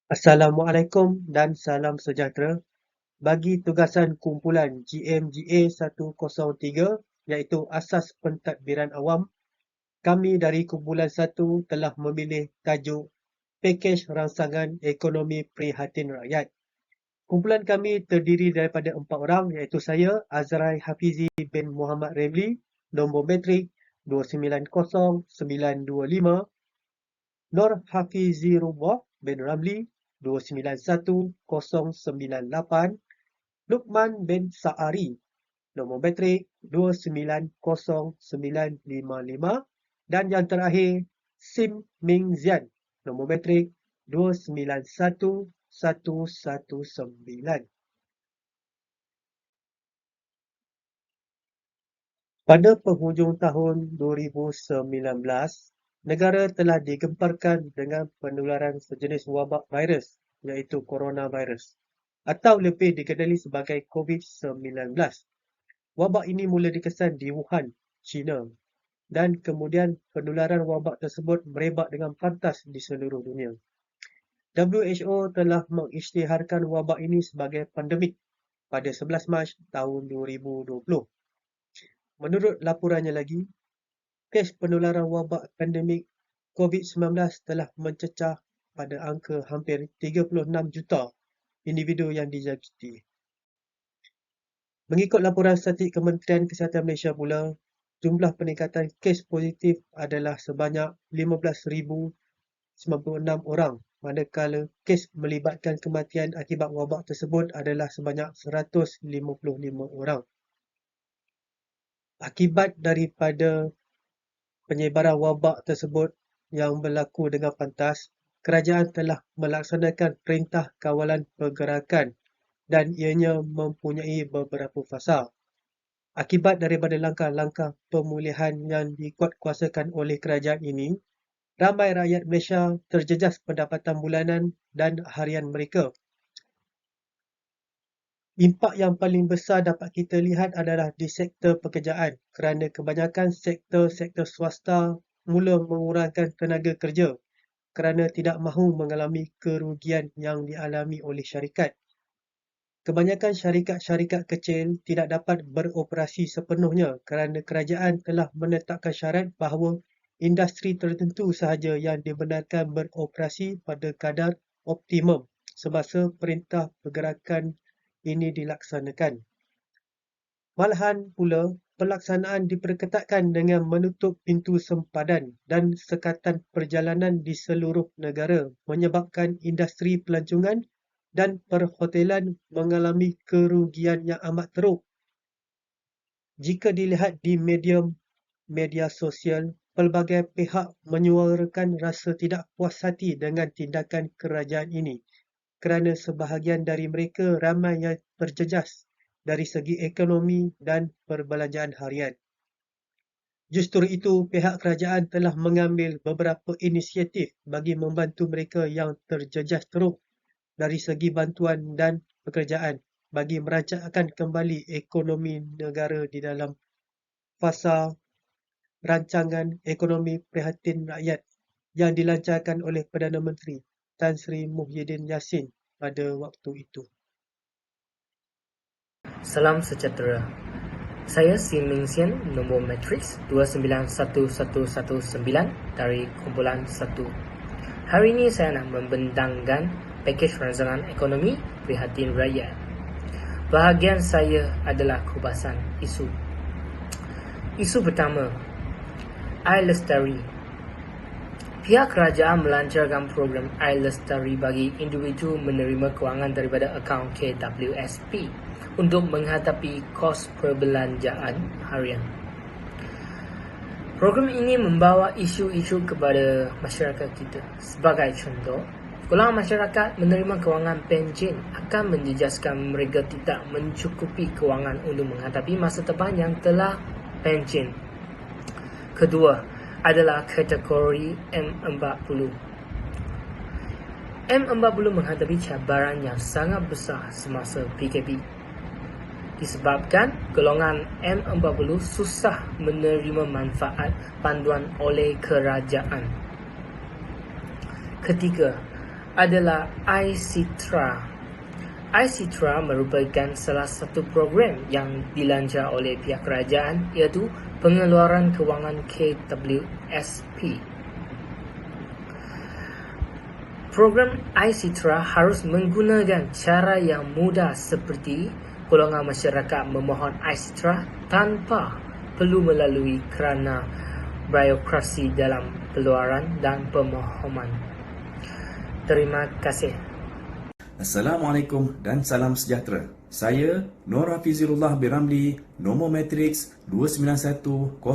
Assalamualaikum dan salam sejahtera. Bagi tugasan kumpulan GMGA 103 iaitu Asas Pentadbiran Awam, kami dari kumpulan 1 telah memilih tajuk Pakej Rangsangan Ekonomi Prihatin Rakyat. Kumpulan kami terdiri daripada 4 orang iaitu saya, Azrai Hafizi bin Muhammad Remli, nombor metrik 290925, Nur Hafizi Rubah bin Ramli 291098, Luqman bin Sa'ari, nombor metrik 290955 dan yang terakhir Sim Ming Zian, nombor metrik 291119. Pada penghujung tahun 2019, negara telah digemparkan dengan penularan sejenis wabak virus iaitu coronavirus atau lebih dikenali sebagai COVID-19. Wabak ini mula dikesan di Wuhan, China dan kemudian penularan wabak tersebut merebak dengan pantas di seluruh dunia. WHO telah mengisytiharkan wabak ini sebagai pandemik pada 11 Mac tahun 2020. Menurut laporannya lagi, kes penularan wabak pandemik COVID-19 telah mencecah pada angka hampir 36 juta individu yang dijangkiti. Mengikut laporan statistik Kementerian Kesihatan Malaysia pula, jumlah peningkatan kes positif adalah sebanyak 15,096 orang, manakala kes melibatkan kematian akibat wabak tersebut adalah sebanyak 155 orang. Akibat daripada penyebaran wabak tersebut yang berlaku dengan pantas, kerajaan telah melaksanakan perintah kawalan pergerakan dan ianya mempunyai beberapa fasa. Akibat daripada langkah-langkah pemulihan yang dikuatkuasakan oleh kerajaan ini, ramai rakyat Malaysia terjejas pendapatan bulanan dan harian mereka. Impak yang paling besar dapat kita lihat adalah di sektor pekerjaan kerana kebanyakan sektor-sektor swasta mula mengurangkan tenaga kerja kerana tidak mahu mengalami kerugian yang dialami oleh syarikat. Kebanyakan syarikat-syarikat kecil tidak dapat beroperasi sepenuhnya kerana kerajaan telah menetapkan syarat bahawa industri tertentu sahaja yang dibenarkan beroperasi pada kadar optimum semasa perintah pergerakan ini dilaksanakan. Malahan pula, pelaksanaan diperketatkan dengan menutup pintu sempadan dan sekatan perjalanan di seluruh negara, menyebabkan industri pelancongan dan perhotelan mengalami kerugian yang amat teruk. Jika dilihat di media sosial, pelbagai pihak menyuarakan rasa tidak puas hati dengan tindakan kerajaan ini kerana sebahagian dari mereka ramai yang terjejas dari segi ekonomi dan perbelanjaan harian. Justru itu, pihak kerajaan telah mengambil beberapa inisiatif bagi membantu mereka yang terjejas teruk dari segi bantuan dan pekerjaan bagi merancangkan kembali ekonomi negara di dalam fasa rancangan ekonomi prihatin rakyat yang dilancarkan oleh Perdana Menteri Tan Sri Muhyiddin Yassin pada waktu itu. Salam sejahtera. Saya Sim Ming Zian, nombor matriks 291119 dari kumpulan 1. Hari ini saya nak membentangkan pakej rangsangan ekonomi prihatin rakyat. Bahagian saya adalah kupasan isu. Isu pertama, Air Lestari. Pihak kerajaan melancarkan program Air Lestari bagi individu menerima kewangan daripada akaun KWSP untuk menghadapi kos perbelanjaan harian. Program ini membawa isu-isu kepada masyarakat kita. Sebagai contoh, golongan masyarakat menerima kewangan pencen akan menjejaskan mereka tidak mencukupi kewangan untuk menghadapi masa depan yang telah pencen. Kedua adalah kategori M40. M40 menghadapi cabaran yang sangat besar semasa PKP. Disebabkan golongan M40 susah menerima manfaat panduan oleh kerajaan. Ketiga adalah iCitra. iCitra merupakan salah satu program yang dilancar oleh pihak kerajaan, iaitu Pengeluaran Kewangan KWSP. Program iCitra harus menggunakan cara yang mudah seperti golongan masyarakat memohon iCitra tanpa perlu melalui kerana birokrasi dalam peluaran dan pemohonan. Terima kasih. Assalamualaikum dan salam sejahtera. Saya Nur Hafizullah bin Ramli, nombor matriks 291098.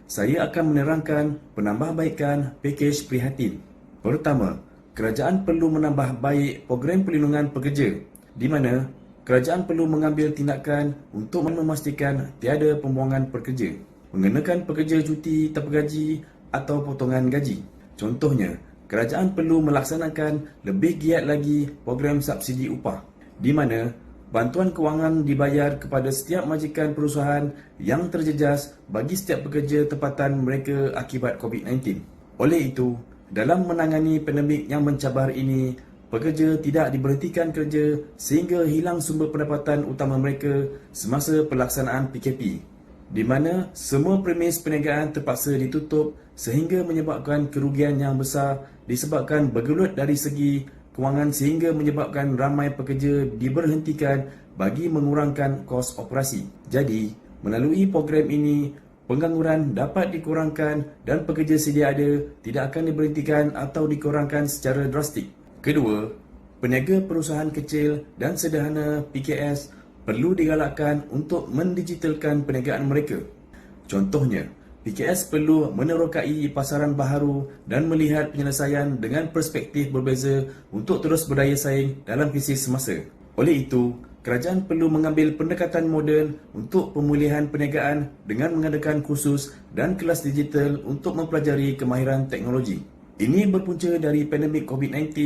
Saya akan menerangkan penambahbaikan pakej prihatin. Pertama, kerajaan perlu menambah baik program perlindungan pekerja di mana kerajaan perlu mengambil tindakan untuk memastikan tiada pembuangan pekerja, mengenakan pekerja cuti tanpa gaji atau potongan gaji. Contohnya, kerajaan perlu melaksanakan lebih giat lagi program subsidi upah di mana bantuan kewangan dibayar kepada setiap majikan perusahaan yang terjejas bagi setiap pekerja tempatan mereka akibat COVID-19. Oleh itu, dalam menangani pandemik yang mencabar ini, pekerja tidak diberhentikan kerja sehingga hilang sumber pendapatan utama mereka semasa pelaksanaan PKP, di mana semua premis perniagaan terpaksa ditutup sehingga menyebabkan kerugian yang besar disebabkan bergelut dari segi kewangan sehingga menyebabkan ramai pekerja diberhentikan bagi mengurangkan kos operasi. Jadi, melalui program ini, pengangguran dapat dikurangkan dan pekerja sedia ada tidak akan diberhentikan atau dikurangkan secara drastik. Kedua, peniaga perusahaan kecil dan sederhana PKS perlu digalakkan untuk mendigitalkan perniagaan mereka. Contohnya, PKS perlu menerokai pasaran baharu dan melihat penyelesaian dengan perspektif berbeza untuk terus berdaya saing dalam krisis semasa. Oleh itu, kerajaan perlu mengambil pendekatan moden untuk pemulihan perniagaan dengan mengadakan kursus dan kelas digital untuk mempelajari kemahiran teknologi. Ini berpunca dari pandemik COVID-19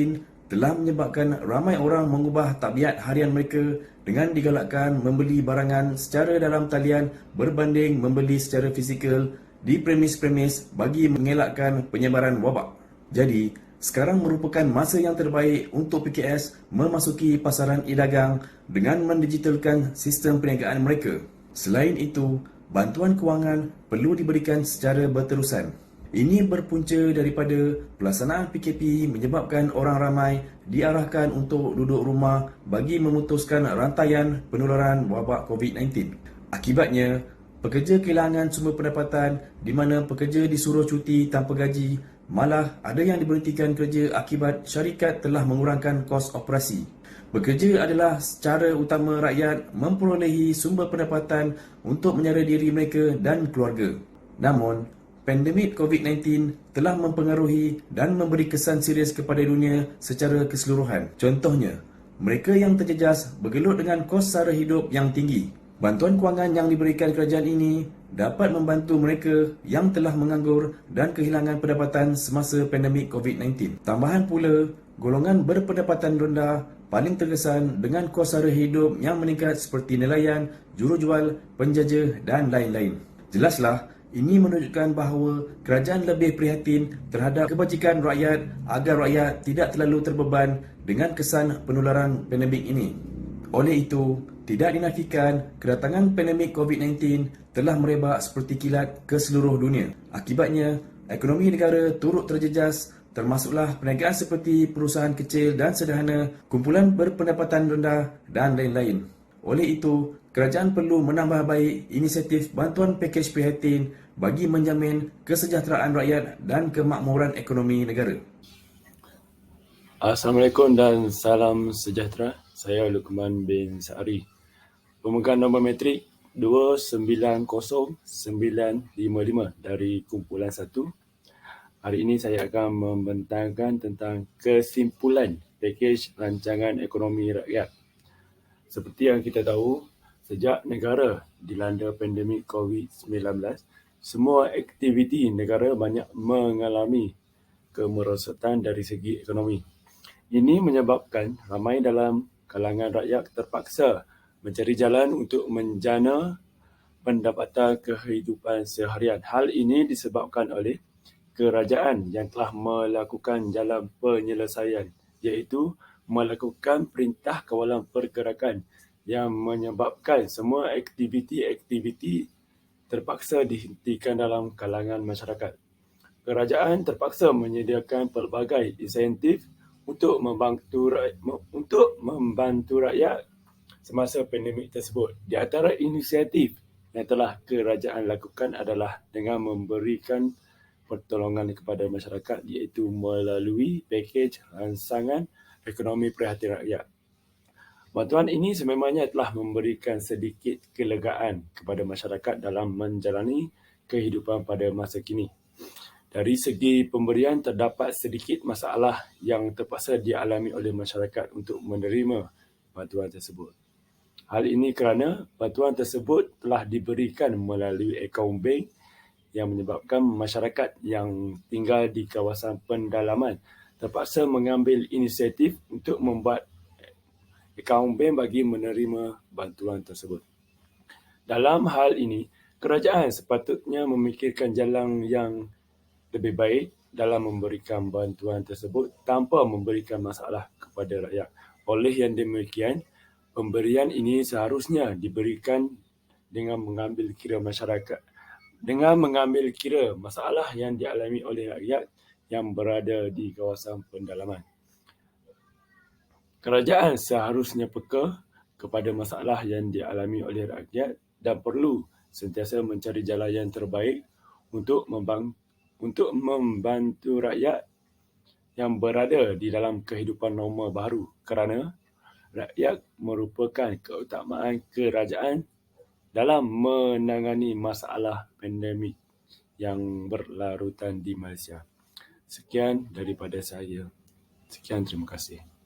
telah menyebabkan ramai orang mengubah tabiat harian mereka dengan digalakkan membeli barangan secara dalam talian berbanding membeli secara fizikal di premis-premis bagi mengelakkan penyebaran wabak. Jadi, sekarang merupakan masa yang terbaik untuk PKS memasuki pasaran e-dagang dengan mendigitalkan sistem perniagaan mereka. Selain itu, bantuan kewangan perlu diberikan secara berterusan. Ini berpunca daripada pelaksanaan PKP menyebabkan orang ramai diarahkan untuk duduk rumah bagi memutuskan rantaian penularan wabak COVID-19. Akibatnya, pekerja kehilangan sumber pendapatan di mana pekerja disuruh cuti tanpa gaji. Malah ada yang diberhentikan kerja akibat syarikat telah mengurangkan kos operasi. Bekerja adalah cara utama rakyat memperolehi sumber pendapatan untuk menyara diri mereka dan keluarga. Namun, pandemik COVID-19 telah mempengaruhi dan memberi kesan serius kepada dunia secara keseluruhan. Contohnya, mereka yang terjejas bergelut dengan kos sara hidup yang tinggi. Bantuan kewangan yang diberikan kerajaan ini dapat membantu mereka yang telah menganggur dan kehilangan pendapatan semasa pandemik COVID-19. Tambahan pula, golongan berpendapatan rendah paling terkesan dengan kos sara hidup yang meningkat seperti nelayan, jurujual, penjajah dan lain-lain. Jelaslah, ini menunjukkan bahawa kerajaan lebih prihatin terhadap kebajikan rakyat agar rakyat tidak terlalu terbeban dengan kesan penularan pandemik ini. Oleh itu, tidak dinafikan kedatangan pandemik COVID-19 telah merebak seperti kilat ke seluruh dunia. Akibatnya, ekonomi negara turut terjejas, termasuklah perniagaan seperti perusahaan kecil dan sederhana, kumpulan berpendapatan rendah dan lain-lain. Oleh itu, kerajaan perlu menambah baik inisiatif bantuan pakej prihatin bagi menjamin kesejahteraan rakyat dan kemakmuran ekonomi negara. Assalamualaikum dan salam sejahtera. Saya Luqman bin Sa'ari, pemegang nombor matrik 290955 dari kumpulan 1. Hari ini saya akan membentangkan tentang kesimpulan pakej rancangan ekonomi rakyat. Seperti yang kita tahu, sejak negara dilanda pandemik COVID-19, semua aktiviti negara banyak mengalami kemerosotan dari segi ekonomi. Ini menyebabkan ramai dalam kalangan rakyat terpaksa mencari jalan untuk menjana pendapatan kehidupan seharian. Hal ini disebabkan oleh kerajaan yang telah melakukan jalan penyelesaian, iaitu melakukan Perintah Kawalan Pergerakan yang menyebabkan semua aktiviti-aktiviti terpaksa dihentikan dalam kalangan masyarakat. Kerajaan terpaksa menyediakan pelbagai insentif untuk membantu rakyat semasa pandemik tersebut. Di antara inisiatif yang telah kerajaan lakukan adalah dengan memberikan pertolongan kepada masyarakat, iaitu melalui pakej rancangan ekonomi prihatin rakyat. Bantuan ini sememangnya telah memberikan sedikit kelegaan kepada masyarakat dalam menjalani kehidupan pada masa kini. Dari segi pemberian, terdapat sedikit masalah yang terpaksa dialami oleh masyarakat untuk menerima bantuan tersebut. Hal ini kerana bantuan tersebut telah diberikan melalui akaun bank yang menyebabkan masyarakat yang tinggal di kawasan pendalaman terpaksa mengambil inisiatif untuk membuat akaun bank bagi menerima bantuan tersebut. Dalam hal ini, kerajaan sepatutnya memikirkan jalan yang lebih baik dalam memberikan bantuan tersebut tanpa memberikan masalah kepada rakyat. Oleh yang demikian, pemberian ini seharusnya diberikan dengan mengambil kira masalah yang dialami oleh rakyat yang berada di kawasan pendalaman. Kerajaan seharusnya peka kepada masalah yang dialami oleh rakyat dan perlu sentiasa mencari jalan yang terbaik untuk membantu rakyat yang berada di dalam kehidupan normal baru, kerana rakyat merupakan keutamaan kerajaan dalam menangani masalah pandemik yang berlarutan di Malaysia. Sekian daripada saya. Sekian, terima kasih.